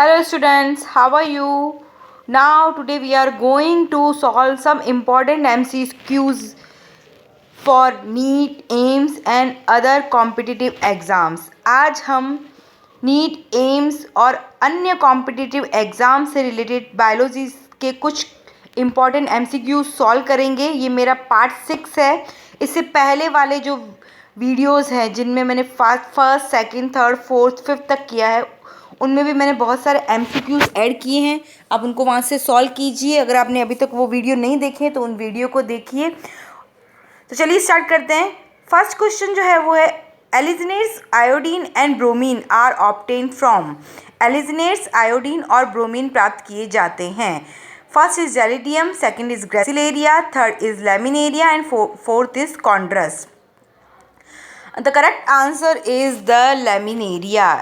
Hello students, how are you? Now today we are going to solve some important MCQs for NEET, AIIMS and other competitive exams. आज हम NEET, AIIMS और अन्य competitive exam से related biology के कुछ important MCQ solve करेंगे। ये मेरा पार्ट 6 है। इससे पहले वाले जो वीडियोस हैं जिनमें मैंने first, second, third, fourth, fifth तक किया है, उनमें भी मैंने बहुत सारे एमसीक्यूज ऐड किए हैं। आप उनको वहाँ से सॉल्व कीजिए। अगर आपने अभी तक वो वीडियो नहीं देखे तो उन वीडियो को देखिए। तो चलिए स्टार्ट करते हैं। फर्स्ट क्वेश्चन जो है वो है alginates, iodine and bromine are obtain from. Alginates, iodine और ब्रोमीन प्राप्त किए जाते हैं। First is gelidium, second is gracilaria, third is laminaria and fourth is chondrus. The correct answer is the laminaria.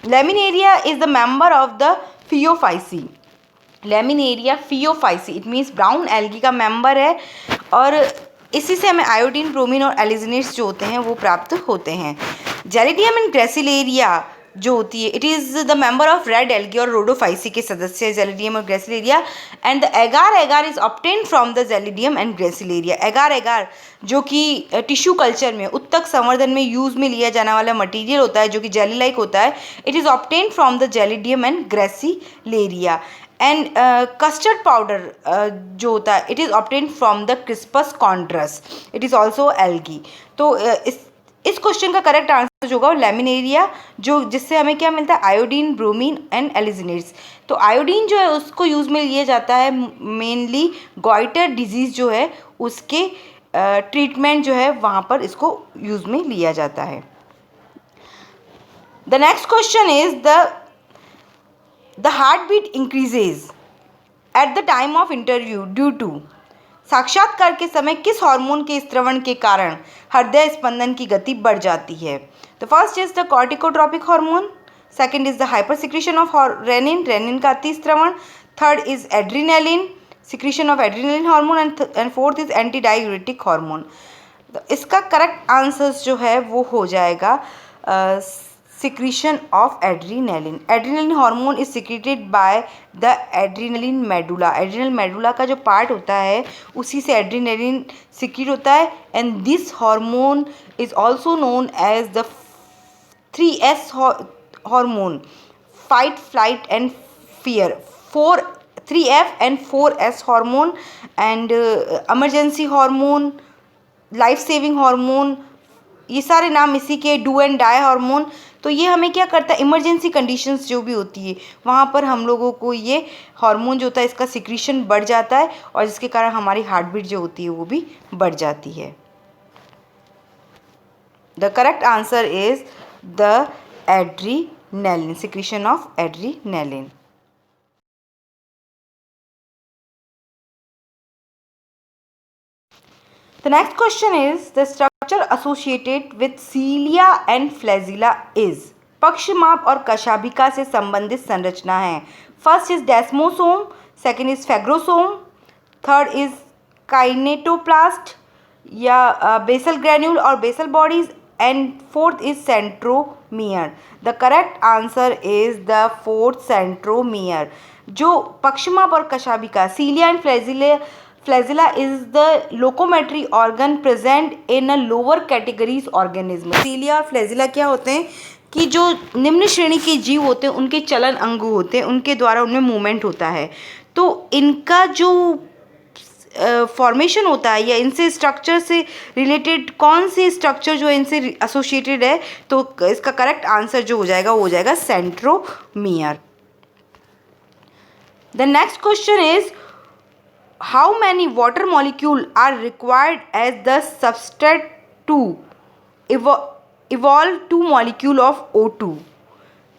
Laminaria is the member of the Phaeophyceae. Laminaria Phaeophyceae, it means brown algae का member है और इसी से हमें iodine, bromine और एलिजिनेट्स जो होते हैं वो प्राप्त होते हैं। जेलिडियम एंड ग्रेसिलेरिया जो होती है, it is the member of red algae और रोडोफाइसी के सदस्य है जेलिडियम और ग्रेसिलेरिया। एंड द एगार एगार is obtain from the gelidium and gracilaria. एगार एगार जो कि टिश्यू कल्चर में, उत्तक संवर्धन में यूज़ में लिया जाने वाला मटीरियल होता है जो कि जेली लाइक होता है, it is obtain from the gelidium and gracilaria. And custard powder जो होता है, it is obtain from the crispus chondrus, it is also algae. तो इस क्वेश्चन का करेक्ट आंसर जो होगा वो लेमिनेरिया, जो जिससे हमें क्या मिलता है, आयोडीन, ब्रोमीन एंड एलिजिनेट्स। तो आयोडीन जो है उसको यूज़ में लिया जाता है मेनली गॉइटर डिजीज़ जो है उसके ट्रीटमेंट जो है वहाँ पर इसको यूज़ में लिया जाता है। The next question is the heart beat increases at the time of interview due to. साक्षात्कार के समय किस हार्मोन के स्त्रवण के कारण हृदय स्पंदन की गति बढ़ जाती है। The first is the corticotropic hormone, second is the hyper secretion of renin, renin का अति स्त्रवण, third is adrenaline, secretion of adrenaline hormone and fourth is anti diuretic hormone. इसका करेक्ट आंसर्स जो है वो हो जाएगा secretion of adrenaline. Adrenaline hormone is secreted by the adrenaline medulla. Adrenal medulla का जो पार्ट होता है उसी से adrenaline secrete होता है and this hormone is also known as the 3S hormone, fight, flight and fear. 3F and 4S hormone and emergency hormone, life saving hormone, ये सारे नाम इसी के, डू एंड डाई हार्मोन। तो ये हमें क्या करता है, इमरजेंसी कंडीशंस जो भी होती है वहाँ पर हम लोगों को ये हार्मोन जो होता है इसका सिक्रीशन बढ़ जाता है और जिसके कारण हमारी हार्ट बीट जो होती है वो भी बढ़ जाती है। The correct answer is the adrenaline, secretion of adrenaline. The next question is the structure associated with cilia and flagella is। पक्षमाप और कशाभिका से संबंधित संरचना है। First is desmosome, second is phagosome, third is kinetoplast या बेसल ग्रैन्यूल और basal bodies and fourth is centromere. The correct answer is the fourth, centromere. जो पक्षमाप और कशाभिका, cilia and flagella is the locomotory organ present in a lower categories organism। सीलिया और flagella क्या होते हैं कि जो निम्न श्रेणी के जीव होते हैं उनके चलन अंग होते हैं, उनके द्वारा उनमें मूवमेंट होता है। तो इनका जो फॉर्मेशन होता है या इनसे स्ट्रक्चर से रिलेटेड कौन से स्ट्रक्चर जो इनसे एसोसिएटेड है, तो इसका करेक्ट आंसर जो हो जाएगा वो हो जाएगा centromere. The next question is how many water molecule are required as the substrate to evolve 2 molecule of O2।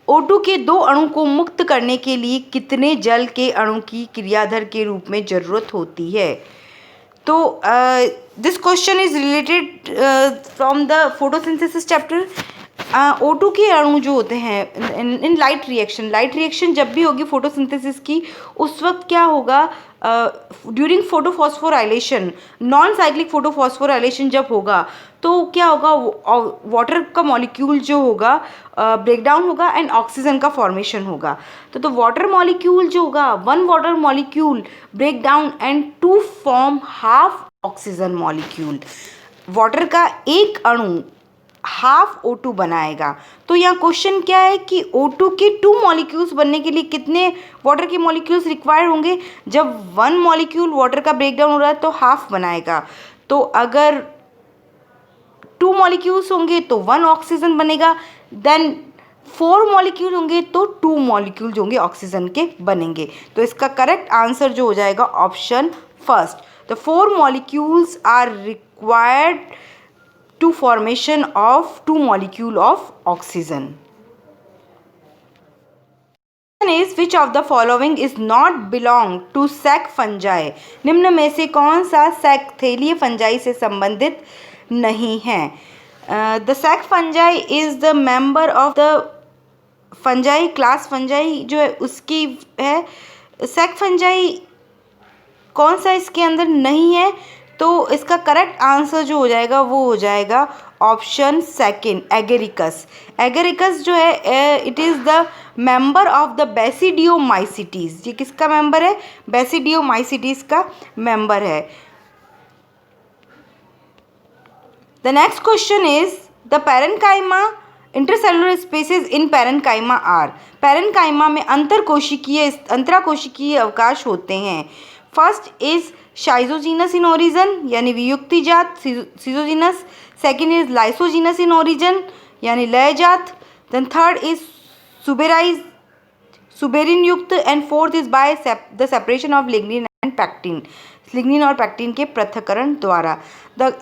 O2 के 2 अणु को मुक्त करने के लिए कितने जल के अणु की क्रियाधर के रूप में ज़रूरत होती है। तो this question is related from the photosynthesis chapter. O2 के अणु जो होते हैं इन लाइट रिएक्शन जब भी होगी फोटोसिंथेसिस की, उस वक्त क्या होगा, during photophosphorylation, non cyclic photophosphorylation जब होगा तो क्या होगा, वाटर का मॉलिक्यूल जो होगा ब्रेक डाउन होगा एंड ऑक्सीजन का फॉर्मेशन होगा। तो वाटर मॉलिक्यूल जो होगा, one water molecule break down and to form half oxygen molecule. Water का एक अणु हाफ O2 बनाएगा। तो यहाँ क्वेश्चन क्या है कि O2 के 2 मॉलिक्यूल्स बनने के लिए कितने वाटर के मॉलिक्यूल्स रिक्वायर्ड होंगे। जब 1 मॉलिक्यूल वाटर का ब्रेक डाउन हो रहा है तो हाफ बनाएगा। तो अगर 2 मॉलिक्यूल्स होंगे तो 1 ऑक्सीजन बनेगा, देन 4 मॉलिक्यूल होंगे तो 2 मॉलिक्यूल जो होंगे ऑक्सीजन के बनेंगे। तो इसका करेक्ट आंसर जो हो जाएगा option first, the 4 molecules are required to formation of 2 molecule of oxygen. Is which of the following is not belong to sac fungi? निम्न में से कौन सा सैकथेलिय फंजाई से संबंधित नहीं है? The sac fungi is the member of the fungi class fungi जो है उसकी है। sac fungi कौन सा इसके अंदर नहीं है? तो इसका करेक्ट आंसर जो हो जाएगा वो हो जाएगा ऑप्शन सेकंड, एगेरिकस। एगेरिकस जो है it is the member of the basidiomycetes. ये किसका मेंबर है? बेसिडियोमाइसिटीज का मेंबर है। The next question is the parenchyma intercellular spaces in parenchyma are. Parenchyma में अंतराकोशिकीय अवकाश होते हैं। First is schizogenous in origin यानी वियुक्ति जात schizogenous, second is lysogenous in origin यानी लय जात, देन थर्ड इज सुबेरिन युक्त and fourth is by the separation of lignin and pectin, lignin और पैक्टिन के पृथक्करण द्वारा।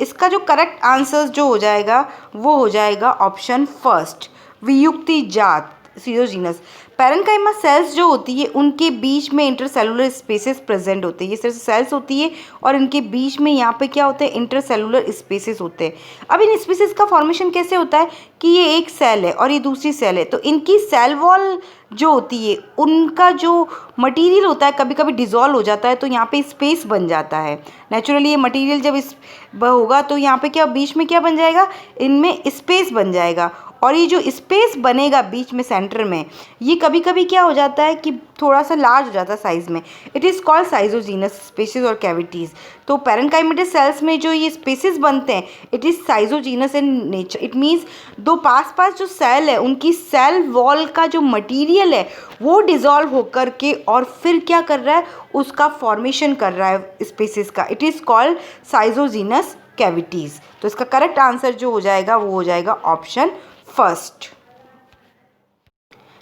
इसका जो करेक्ट आंसर जो हो जाएगा वो हो जाएगा ऑप्शन फर्स्ट, वियुक्ति जात सीजोजीनस। पैरेन्काइमा सेल्स जो होती है उनके बीच में इंटरसेलुलर स्पेसेस प्रेजेंट होते हैं। ये सिर्फ सेल्स होती है और इनके बीच में यहाँ पे क्या होते हैं, इंटरसेलुलर स्पेसेस होते हैं। अब इन स्पेसेस का फॉर्मेशन कैसे होता है कि ये एक सेल है और ये दूसरी सेल है, तो इनकी सेल वॉल जो होती है उनका जो मटेरियल होता है कभी कभी डिज़ोल्व हो जाता है, तो यहाँ पे स्पेस बन जाता है। नेचुरली ये मटेरियल जब इस होगा तो यहाँ पे क्या बीच में क्या बन जाएगा, इनमें स्पेस बन जाएगा। और ये जो स्पेस बनेगा बीच में सेंटर में, ये कभी कभी क्या हो जाता है कि थोड़ा सा लार्ज हो जाता है साइज में। It is called schizogenous spaces और कैविटीज़। तो पैरेन्काइमेटस सेल्स में जो ये स्पेसेस बनते हैं it is schizogenous in nature. It means दो पास पास जो सेल है उनकी सेल वॉल का जो मटीरियल है वो डिज़ोल्व होकर के और फिर क्या कर रहा है, उसका फॉर्मेशन कर रहा है स्पेसेस का। It is called schizogenous cavities. तो इसका करेक्ट आंसर जो हो जाएगा वो हो जाएगा option first.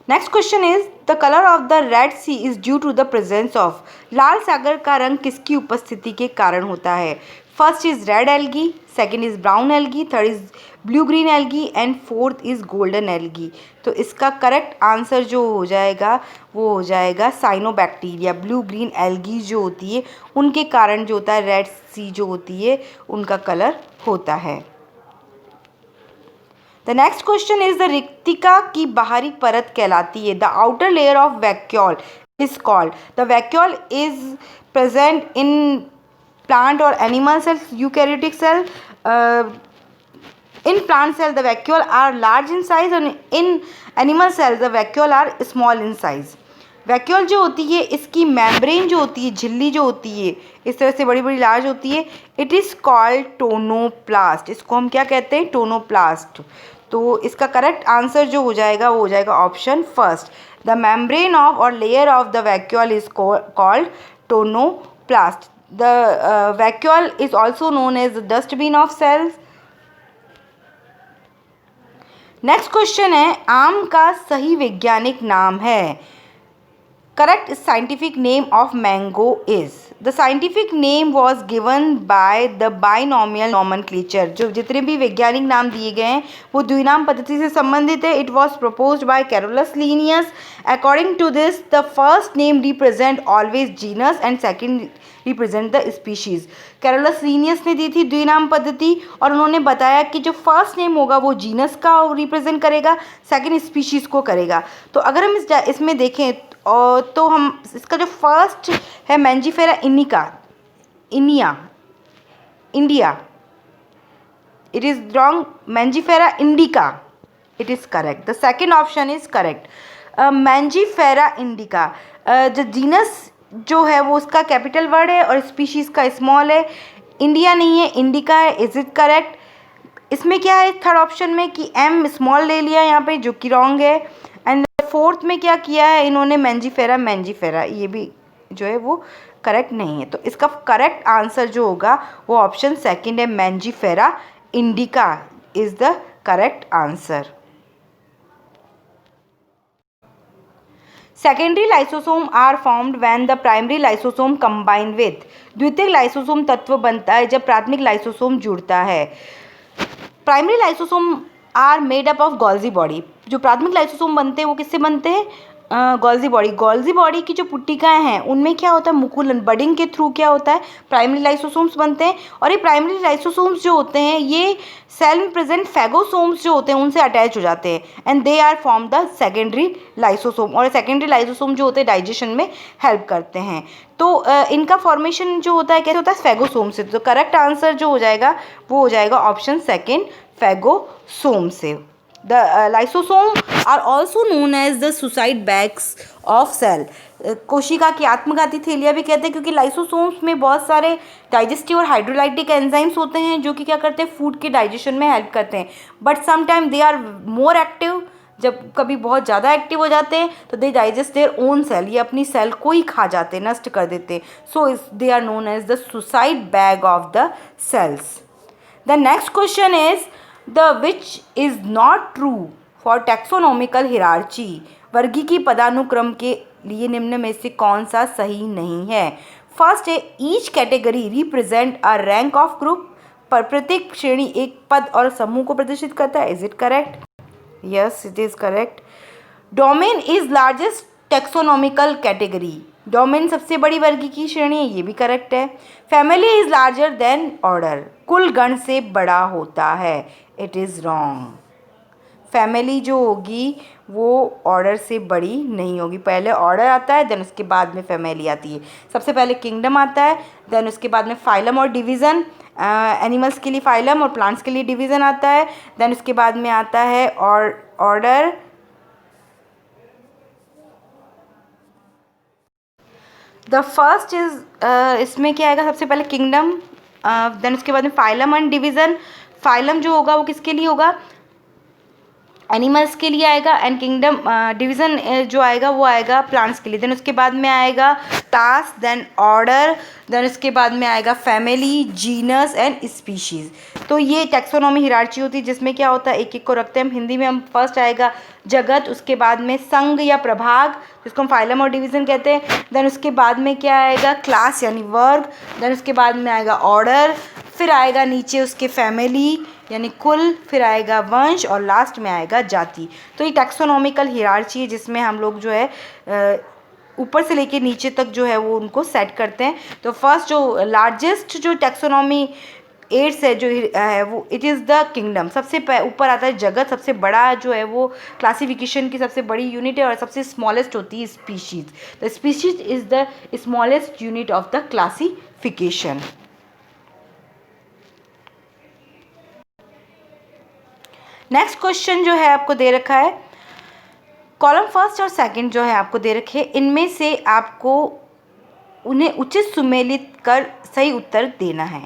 Next question is the colour of the red sea is due to the presence of. लाल सागर का रंग किसकी उपस्थिति के कारण होता है? First is red algae, second is brown algae, third is blue green algae and fourth is golden algae. तो इसका करेक्ट आंसर जो हो जाएगा वो हो जाएगा साइनोबैक्टीरिया। ब्लू ग्रीन एल्गी जो होती है उनके कारण जो होता है रेड सी जो होती है उनका कलर होता है। The next question is the रिक्तिका की बाहरी परत कहलाती है। The outer layer of vacuole is called. The vacuole is present in plant और animal cells, eukaryotic cell. In plant cell the vacuole are large in size and in animal cells the vacuole are small in size. Vacuole जो होती है इसकी membrane जो होती है, झिल्ली जो होती है इस तरह से बड़ी बड़ी लार्ज होती है। It is called tonoplast. इसको हम क्या कहते हैं? टोनोप्लास्ट। तो इसका करेक्ट आंसर जो हो जाएगा वो हो जाएगा option first, the membrane of outer layer of the vacuole is called tonoplast. The vacuole is also known as the dustbin of cells. Next question है आम का सही वैज्ञानिक नाम है। Correct scientific name of mango is. The scientific name was given by the binomial nomenclature. जो जितने भी वैज्ञानिक नाम दिए गए हैं वो द्विनाम पद्धति से संबंधित है। It was proposed by Carolus Linnaeus. According to this the first name represent always genus and second represent the species. Carolus Linnaeus ने दी थी द्विनाम पद्धति और उन्होंने बताया कि जो फर्स्ट नेम होगा वो जीनस का रिप्रेजेंट करेगा, सेकेंड स्पीशीज को करेगा। तो अगर हम इसमें देखें और तो हम इसका जो फर्स्ट है Mangifera India, it is wrong, Mangifera indica it is correct. The second option is correct. Mangifera indica जो जीनस जो है वो उसका कैपिटल वर्ड है और स्पीशीज का स्मॉल है। इंडिया नहीं है, इंडिका है। Is it correct? इसमें क्या है थर्ड ऑप्शन में कि एम स्मॉल ले लिया यहाँ पे, जो कि रॉन्ग है। एंड फोर्थ में क्या किया है इन्होंने, मैंजीफेरा, ये भी जो है वो करेक्ट नहीं है। तो इसका करेक्ट आंसर जो होगा वो ऑप्शन सेकंड है, Mangifera indica is the correct answer. Secondary lysosome are formed when the primary lysosome combine with. द्वितीयक लाइसोसोम तत्व बनता है जब प्राथमिक लाइसोसोम जुड़ता है। Primary lysosome are made up of Golgi body. जो प्राथमिक लाइसोसोम बनते हैं वो किससे बनते हैं, गोल्जी बॉडी की जो पुट्टिकाएं हैं उनमें क्या होता है, मुकुलन बडिंग के थ्रू क्या होता है प्राइमरी लाइसोसोम्स बनते हैं। और ये प्राइमरी लाइसोसोम्स जो होते हैं ये सेल में प्रेजेंट फैगोसोम्स जो होते हैं उनसे अटैच हो जाते हैं and they are form the secondary lysosome. और सेकेंडरी लाइसोसोम जो होते हैं डाइजेशन में हेल्प करते हैं। तो इनका फॉर्मेशन जो होता है कैसे होता है, फैगोसोम से। तो करेक्ट आंसर जो हो जाएगा वो हो जाएगा ऑप्शन सेकेंड, फैगोसोम से। The lysosome are also known as the suicide bags of cell। कोशिका की आत्मघाती थैलियाँ भी कहते हैं क्योंकि लाइसोसोम्स में बहुत सारे डाइजेस्टिव और हाइड्रोलाइटिक एंजाइम्स होते हैं जो कि क्या करते हैं फूड के डाइजेशन में हेल्प करते हैं। But sometime they are more active, जब कभी बहुत ज़्यादा एक्टिव हो जाते हैं तो they digest their own cell, ये अपनी सेल को ही खा जाते हैं, नष्ट कर देते हैं। So they are known as the suicide bag of the cells. The next question is the which is not true for taxonomical hierarchy. वर्गीकी पदानुक्रम के लिए निम्न में से कौन सा सही नहीं है। फर्स्ट है each category represent a rank of group. पर प्रत्येक श्रेणी एक पद और समूह को प्रदर्शित करता है। Is it correct? Yes, it is correct. Domain is largest taxonomical category. Domain सबसे बड़ी वर्गीकी श्रेणी है, ये भी करेक्ट है। Family is larger than order. कुल गण से बड़ा होता है। It is wrong. फैमिली जो होगी वो ऑर्डर से बड़ी नहीं होगी। पहले ऑर्डर आता है देन उसके बाद में फैमिली आती है। सबसे पहले किंगडम आता है देन उसके बाद में फाइलम और डिवीज़न। एनिमल्स के लिए फाइलम और प्लांट्स के लिए डिवीज़न आता है। देन उसके बाद में आता है और ऑर्डर। द फर्स्ट इज इसमें क्या आएगा, सबसे पहले किंगडम देन उसके बाद में फाइलम एंड डिवीज़न। फाइलम जो होगा वो किसके लिए होगा, एनिमल्स के लिए आएगा। एंड किंगडम डिवीज़न जो आएगा वो आएगा प्लांट्स के लिए। देन उसके बाद में आएगा क्लास, देन ऑर्डर, देन उसके बाद में आएगा फैमिली, जीनस एंड स्पीशीज़। तो ये टैक्सोनॉमी हिरार्ची होती है जिसमें क्या होता है एक एक को रखते हैं हम। हिंदी में हम फर्स्ट आएगा जगत, उसके बाद में संघ या प्रभाग जिसको हम फाइलम और डिवीज़न कहते हैं। देन उसके बाद में क्या आएगा क्लास यानी वर्ग। देन उसके बाद में आएगा ऑर्डर, फिर आएगा नीचे उसके फैमिली यानी कुल, फिर आएगा वंश और लास्ट में आएगा जाति। तो ये टैक्सोनॉमिकल हिरार्ची है जिसमें हम लोग जो है ऊपर से लेके नीचे तक जो है वो उनको सेट करते हैं। तो फर्स्ट जो लार्जेस्ट जो टैक्सोनॉमी एड्स है जो है वो इट इज़ द किंगडम। सबसे ऊपर आता है जगत, सबसे बड़ा जो है वो क्लासिफिकेशन की सबसे बड़ी यूनिट है और सबसे स्मॉलेस्ट होती है species. The species is the smallest unit of the classification. Next question जो है आपको दे रखा है, कॉलम फर्स्ट और सेकंड जो है आपको दे रखे, इनमें से आपको उन्हें उचित सुमेलित कर सही उत्तर देना है।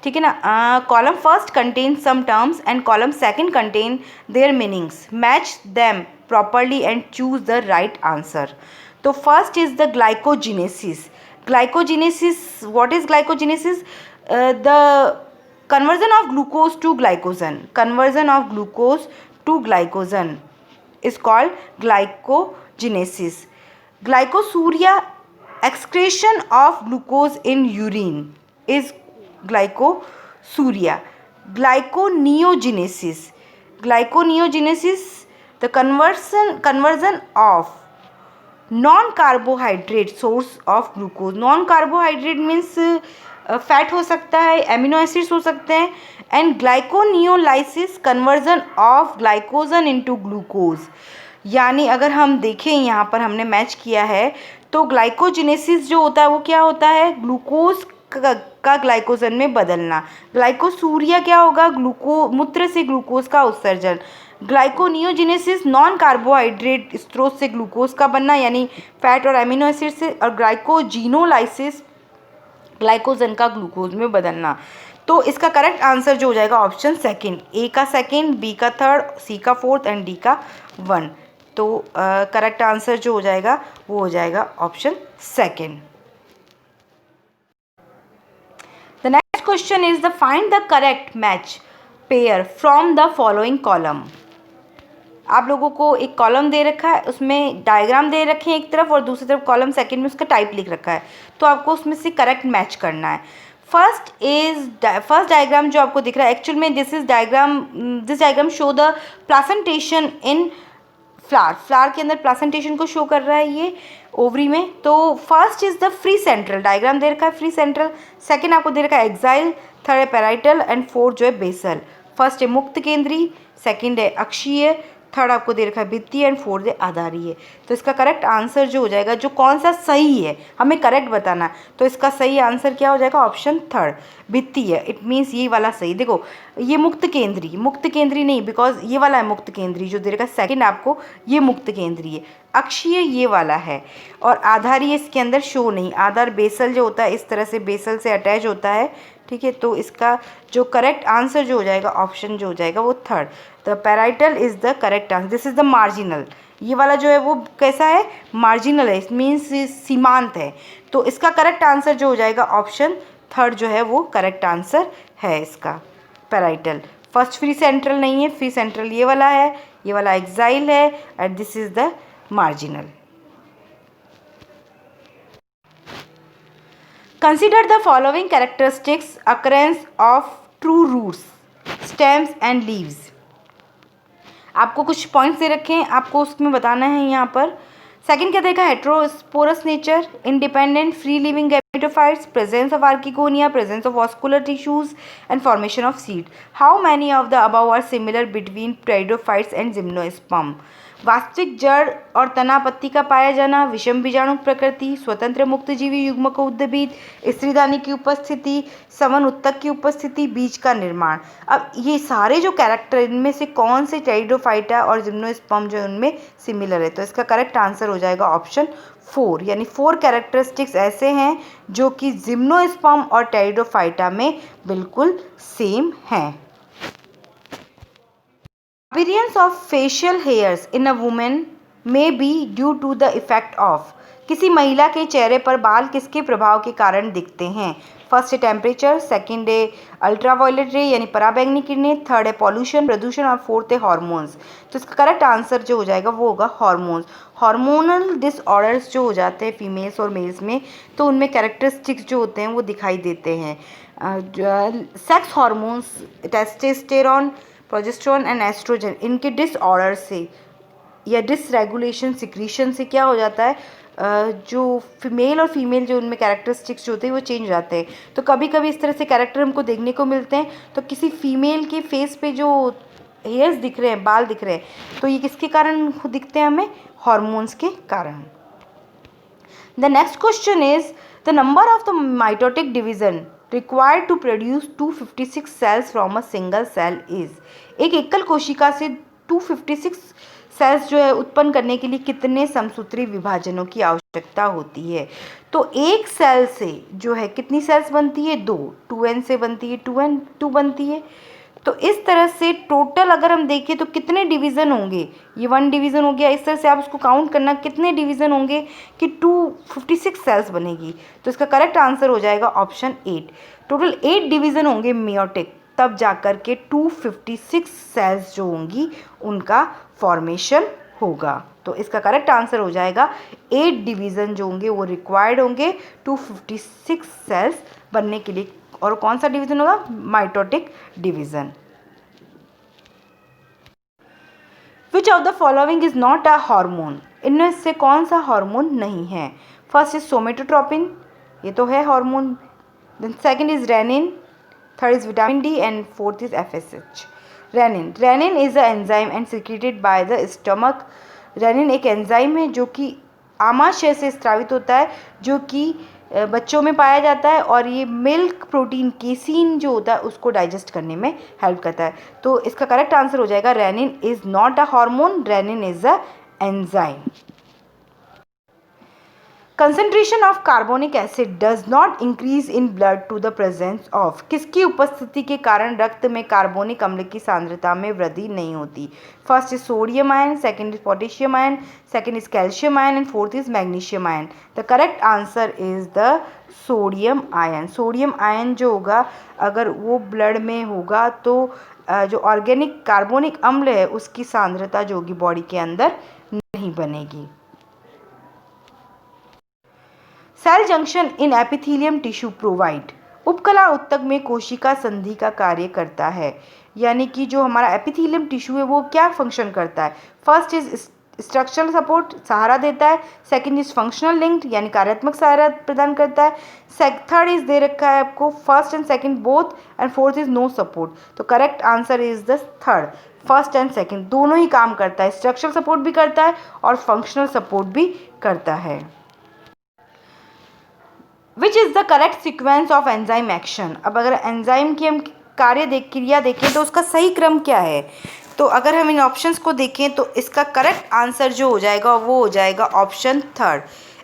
ठीक है ना। Column first contain some terms and column second contain their meanings. Match them properly and choose the right answer. तो first is the glycogenesis. Glycogenesis, what is glycogenesis? The conversion of glucose to glycogen, conversion of glucose to glycogen is called glycogenesis. Glycosuria excretion of glucose in urine is glycosuria. Glyconeogenesis, the conversion of non-carbohydrate source of glucose. Non-carbohydrate means fat हो सकता है, amino acids हो सकते हैं, and glycogenolysis conversion of glycogen into glucose. यानी अगर हम देखें यहाँ पर हमने मैच किया है तो ग्लाइकोजेनेसिस जो होता है वो क्या होता है, ग्लूकोज का ग्लाइकोजन में बदलना. ग्लाइकोसूरिया क्या होगा, मूत्र से ग्लूकोज का उत्सर्जन. ग्लाइकोनियोजेनेसिस नॉन कार्बोहाइड्रेट स्रोत से ग्लूकोज का बनना यानी फैट और एमिनो एसिड से, और ग्लाइकोजिनोलाइसिस ग्लाइकोजन का ग्लूकोज में बदलना. तो इसका करेक्ट आंसर जो हो जाएगा ऑप्शन सेकंड. ए का सेकंड, बी का थर्ड, सी का फोर्थ एंड डी का वन. तो करेक्ट आंसर जो हो जाएगा वो हो जाएगा option second. The next question is the find the correct match pair from the following column. आप लोगों को एक कॉलम दे रखा है, उसमें डायग्राम दे रखे हैं एक तरफ और दूसरी तरफ कॉलम सेकंड में उसका टाइप लिख रखा है. तो आपको उसमें से करेक्ट मैच करना है. फर्स्ट डायग्राम जो आपको दिख रहा है, एक्चुअल में this diagram show the placentation in flower के अंदर प्लासेंटेशन को शो कर रहा है ये ओवरी में. तो first is the free central, diagram दे रखा है फ्री सेंट्रल. सेकंड आपको दे रखा है एक्साइल, थर्ड है पैराइटल एंड फोर्थ जो है बेसल. फर्स्ट है मुक्त केंद्री, सेकंड है अक्षीय, थर्ड आपको दे रखा है भित्तीय एंड फोर्थ है आधारीय. तो इसका करेक्ट आंसर जो हो जाएगा, जो कौन सा सही है हमें करेक्ट बताना, तो इसका सही आंसर क्या हो जाएगा, ऑप्शन थर्ड भित्तीय. इट मीन्स ये वाला सही. देखो ये मुक्त केंद्री नहीं, बिकॉज ये वाला है मुक्त केंद्री जो दे रखा है सेकेंड आपको, ये मुक्त केंद्री है. अक्षीय ये वाला है और आधारीय इसके अंदर शो नहीं. आधार बेसल जो होता है इस तरह से बेसल से अटैच होता है, ठीक है. तो इसका जो करेक्ट आंसर जो हो जाएगा ऑप्शन जो हो जाएगा वो third. The parietal is the correct answer. This is the marginal. ये वाला जो है वो कैसा है, मार्जिनल है, इट मीन्स सीमांत है. तो इसका करेक्ट आंसर जो हो जाएगा ऑप्शन थर्ड जो है वो करेक्ट आंसर है इसका, पैराइटल. फर्स्ट फ्री सेंट्रल नहीं है, फ्री सेंट्रल ये वाला है, ये वाला एक्साइल है and this is the marginal. Consider the following characteristics occurrence of true roots, stems and leaves. आपको कुछ पॉइंट्स दे रखे हैं, आपको उसमें बताना है यहाँ पर. सेकंड क्या देखा, heterosporous nature, independent free living gametophytes, presence of archegonia, presence of vascular tissues and formation of seed. How many of the above are similar between pteridophytes and gymnosperm. वास्तविक जड़ और तना पत्ती का पाया जाना, विषम बीजाणु प्रकृति, स्वतंत्र मुक्तजीवी युग्मक उद्भिद, स्त्रीदानी की उपस्थिति, सवन उत्तक की उपस्थिति, बीज का निर्माण. अब ये सारे जो कैरेक्टर, इनमें से कौन से टेरिडोफाइटा और जिम्नोस्पर्म जो उनमें सिमिलर है, तो इसका करेक्ट आंसर हो जाएगा ऑप्शन फोर. यानी 4 कैरेक्टरिस्टिक्स ऐसे हैं जो कि जिम्नोस्पर्म और टेरिडोफाइटा में बिल्कुल सेम हैं. Appearance of facial hairs in a woman may be due to the effect of. किसी महिला के चेहरे पर बाल किसके प्रभाव के कारण दिखते हैं. फर्स्ट है टेम्परेचर, सेकंड है अल्ट्रावायलेट रे यानी पराबैंगनी किरणें, थर्ड है पॉल्यूशन प्रदूषण और फोर्थ है हार्मोन्स. तो इसका करेक्ट आंसर जो हो जाएगा वो होगा हार्मोन्स. हार्मोनल डिसऑर्डर्स जो हो जाते हैं फीमेल्स और मेल्स में, तो उनमें कैरेक्टरिस्टिक्स जो होते हैं वो दिखाई देते हैं. Sex hormones, testosterone, progesterone and oestrogen, इनके डिसऑर्डर से या डिसरेगुलेशन सिक्रीशन से क्या हो जाता है, जो मेल और फीमेल जो उनमें कैरेक्टरिस्टिक्स जो होते हैं वो चेंज हो जाते हैं. तो कभी कभी इस तरह से कैरेक्टर हमको देखने को मिलते हैं. तो किसी फीमेल के फेस पे जो हेयर्स दिख रहे हैं, बाल दिख रहे हैं, तो ये किसके कारण दिखते हैं हमें, हार्मोन्स के कारण. The next question is the number of the mitotic division required to produce 256 cells from a single cell is. एक एकल कोशिका से 256 सेल्स जो है उत्पन्न करने के लिए कितने समसूत्री विभाजनों की आवश्यकता होती है. तो एक सेल से जो है कितनी सेल्स बनती है, 2. 2n से बनती है, 2n2 बनती है. तो इस तरह से टोटल अगर हम देखें तो कितने डिवीज़न होंगे, ये 1 डिवीज़न हो गया. इस तरह से आप उसको काउंट करना कितने डिवीज़न होंगे कि 256 सेल्स बनेगी. तो इसका करेक्ट आंसर हो जाएगा ऑप्शन 8. टोटल 8 डिवीज़न होंगे मियोटिक, तब जाकर के 256 सेल्स जो होंगी उनका फॉर्मेशन होगा। तो इसका करेक्ट आंसर हो जाएगा 8 डिवीज़न जो होंगे वो रिक्वायर्ड होंगे 256 सेल्स बनने के लिए। और कौन सा डिवीज़न होगा? Mitotic division. Which of the following is not a hormone? इनमें से कौन सा हार्मोन नहीं है? फर्स्ट इज सोमेटोट्रोपिन, ये तो है hormone. Then second is renin, third is vitamin D and fourth is FSH. Renin is a enzyme and secreted by the stomach. Renin एक एंजाइम है जो कि आमाशय से स्रावित होता है, जो कि बच्चों में पाया जाता है, और ये मिल्क प्रोटीन केसीन जो होता है उसको डाइजेस्ट करने में हेल्प करता है। तो इसका करेक्ट आंसर हो जाएगा renin is not a hormone, renin is a enzyme. Concentration of carbonic acid does not increase in blood to the presence of. किसकी उपस्थिति के कारण रक्त में कार्बोनिक अम्ल की सांद्रता में वृद्धि नहीं होती? First is sodium ion, second is potassium ion, second is calcium ion and fourth is magnesium ion. The correct answer is the sodium ion. Sodium ion जो होगा अगर वो ब्लड में होगा तो जो ऑर्गेनिक कार्बोनिक अम्ल है उसकी सांद्रता जो होगी बॉडी के अंदर नहीं बनेगी। सेल जंक्शन इन एपिथेलियम टिश्यू प्रोवाइड। उपकला ऊतक में कोशिका संधि का कार्य करता है, यानी कि जो हमारा एपिथेलियम टिश्यू है वो क्या फंक्शन करता है? फर्स्ट इज स्ट्रक्चरल सपोर्ट, सहारा देता है। सेकंड इज फंक्शनल लिंक्ड, यानी कार्यात्मक सहारा प्रदान करता है। थर्ड इज दे रखा है आपको first and second both, and fourth is no support. तो correct answer is the third, first and second दोनों ही काम करता है, स्ट्रक्चरल सपोर्ट भी करता है और फंक्शनल सपोर्ट भी करता है। Which is the correct sequence of enzyme action? अब अगर एंजाइम की हम क्रिया देखें तो उसका सही क्रम क्या है? तो अगर हम इन ऑप्शंस को देखें तो इसका करेक्ट आंसर जो हो जाएगा वो हो जाएगा ऑप्शन थर्ड।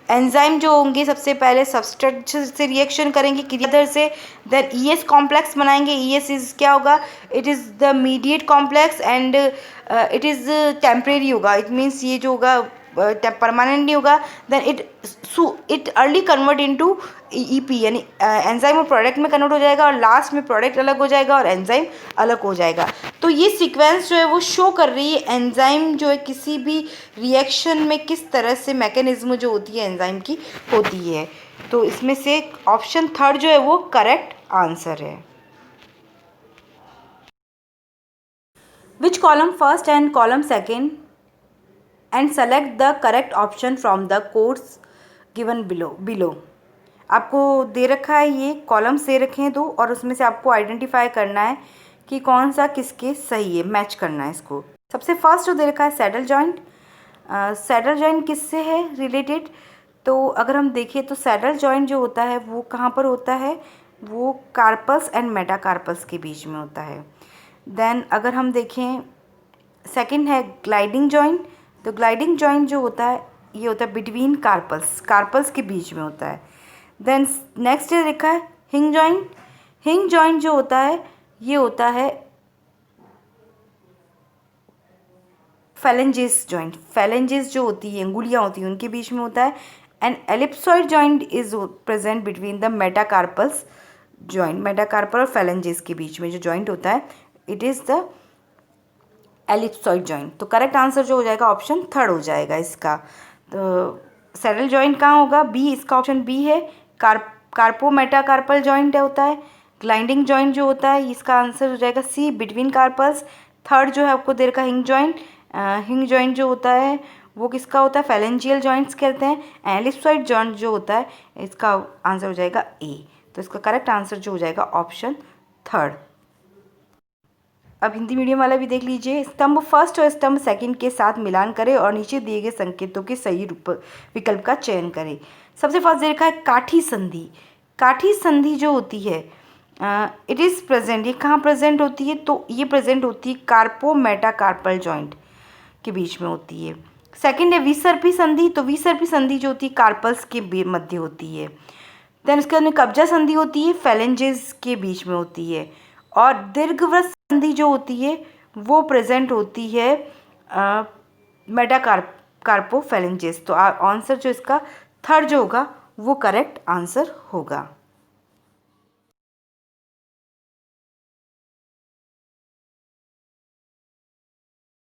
एंजाइम जो होंगे सबसे पहले सबस्ट्रेट से रिएक्शन करेंगे क्रियाधर से, देन ईएस कॉम्प्लेक्स बनाएंगे। ईएस इज क्या होगा? It is the mediate complex and it is temporary होगा। इट मीन्स ये जो होगा परमानेंट नहीं होगा। Then it early convert into EP, यानी एंजाइम और प्रोडक्ट में कन्वर्ट हो जाएगा, और लास्ट में प्रोडक्ट अलग हो जाएगा और एंजाइम अलग हो जाएगा। तो ये सीक्वेंस जो है वो शो कर रही है एंजाइम जो है किसी भी रिएक्शन में किस तरह से मैकेनिज्म जो होती है एंजाइम की होती है। तो इसमें से ऑप्शन थर्ड जो है वो करेक्ट आंसर है। Which column first and column second and select the correct option from the course given below. आपको दे रखा है, ये कॉलम्स दे रखे हैं दो, और उसमें से आपको आइडेंटिफाई करना है कि कौन सा किसके सही है, मैच करना है इसको। सबसे फर्स्ट जो दे रखा है सैडल जॉइंट। सैडल जॉइंट किससे है रिलेटेड? तो अगर हम देखें तो सैडल जॉइंट जो होता है वो कहाँ पर होता है? वो कार्पस एंड मेटाकार्पस के बीच में होता है। देन अगर हम देखें सेकंड है ग्लाइडिंग जॉइंट। तो ग्लाइडिंग जॉइंट जो होता है ये होता है बिटवीन कार्पल्स के बीच में होता है। देन नेक्स्ट लिखा है हिंग जॉइंट। हिंग जॉइंट जो होता है ये होता है फैलेंजेस जॉइंट। फैलेंजेस जो होती है अंगुलियाँ होती हैं उनके बीच में होता है। And ellipsoid joint is present between the metacarpals joint. Metacarpal और फैलेंजेस के बीच में जो जॉइंट होता है it is the ellipsoid joint. तो करेक्ट आंसर जो हो जाएगा ऑप्शन थर्ड हो जाएगा इसका। तो सैडल जॉइंट कहाँ होगा? बी, इसका ऑप्शन बी है। कार्पो मेटाकार्पल जॉइंट होता है। ग्लाइडिंग जॉइंट जो होता है इसका आंसर हो जाएगा सी, बिटवीन कार्पल्स। थर्ड जो है आपको दे रखा हिंग जॉइंट। हिंग जॉइंट जो होता है वो किसका होता है? फैलेंजियल जॉइंट्स कहते हैं। एलिप्सॉइड जॉइंट जो होता है इसका आंसर हो जाएगा ए। तो इसका करेक्ट आंसर जो हो जाएगा ऑप्शन थर्ड। अब हिंदी मीडियम वाला भी देख लीजिए। स्तंभ फर्स्ट और स्तंभ सेकंड के साथ मिलान करें और नीचे दिए गए संकेतों के सही विकल्प का चयन करें। सबसे फर्स्ट दे रखा है काठी संधि। काठी संधि जो होती है इट इज़ प्रेजेंट, ये कहाँ प्रेजेंट होती है? तो ये प्रेजेंट होती है कार्पो मेटाकार्पल जॉइंट के बीच में होती है। सेकंड है विसर्पी संधि। तो विसर्पी संधि जो होती है कार्पल्स के मध्य होती है। देन उसके बाद में कब्जा संधि होती है, फैलेंजेस के बीच में होती है। और दीर्घवृत्त संधि जो होती है वो प्रेजेंट होती है मेटाकार्पो फैलेंजेस। तो आंसर जो इसका थर्ड जो होगा वो करेक्ट आंसर होगा।